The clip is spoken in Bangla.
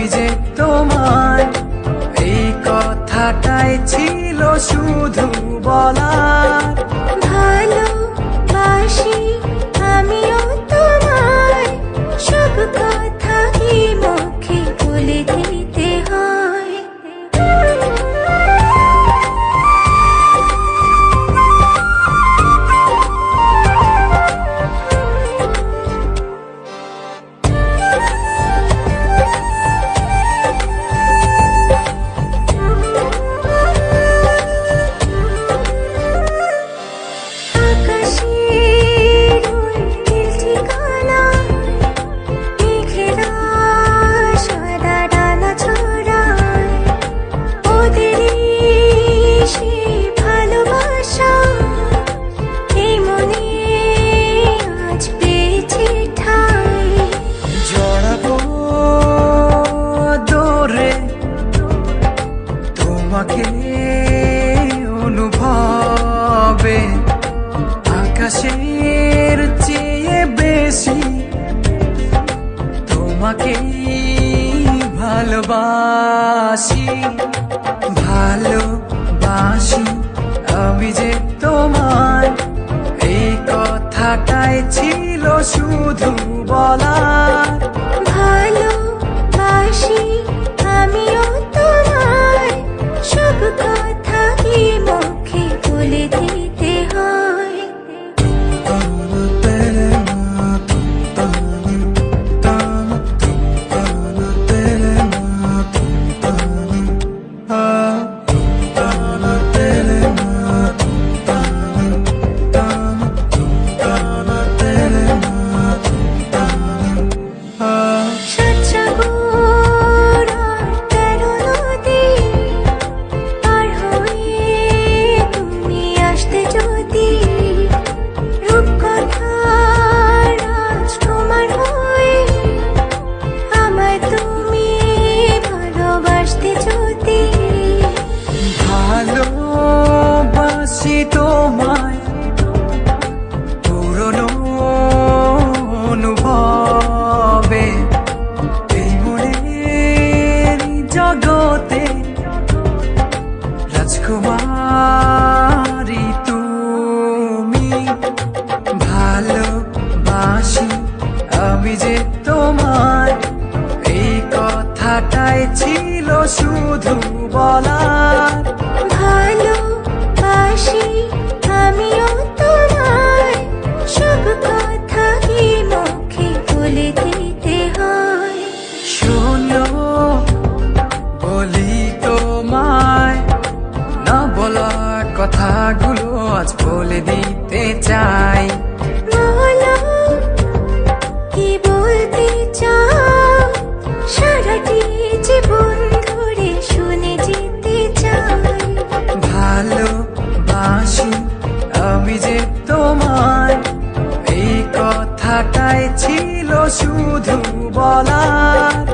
আমি যে তোমায় এই কথাটাই ছিল শুধু বলার। ভালোবাসি আমিও তোমায়, সব কথা কি মুখে বলে দিতে হয়? তোমাকে অনুভবে আকাশের চেয়ে বেশি তোমাকে ভালোবাসি। ভালোবাসি আমি যে তোমায় এই কথাটাই ছিল শুধু বলার। ভালোবাসি আমিও তোমায়, সব কথা কি মুখে বলে দিতে হয়? ভালোবাসি তোমায় পুরনো অনুভবে, এই মনের জগতে রাজকুমারী তুমি। ভালোবাসি আমি যে তোমায় এই কথাটাই ছিল শুধু বলার। ভালোবাসি আমিও তোমায়, সব কথা কি মুখে বলে দিতে হয়? শোনো বলি তোমায়, না বলা কথাগুলো আজ বলে দিতে চাই। বলো কি বলতে চাও, সারাটি জীবন ধরে শুনে যেতে চাই। ভালোবাসি আমি যে তোমায় এই কথাটাই ছিল শুধু বলার।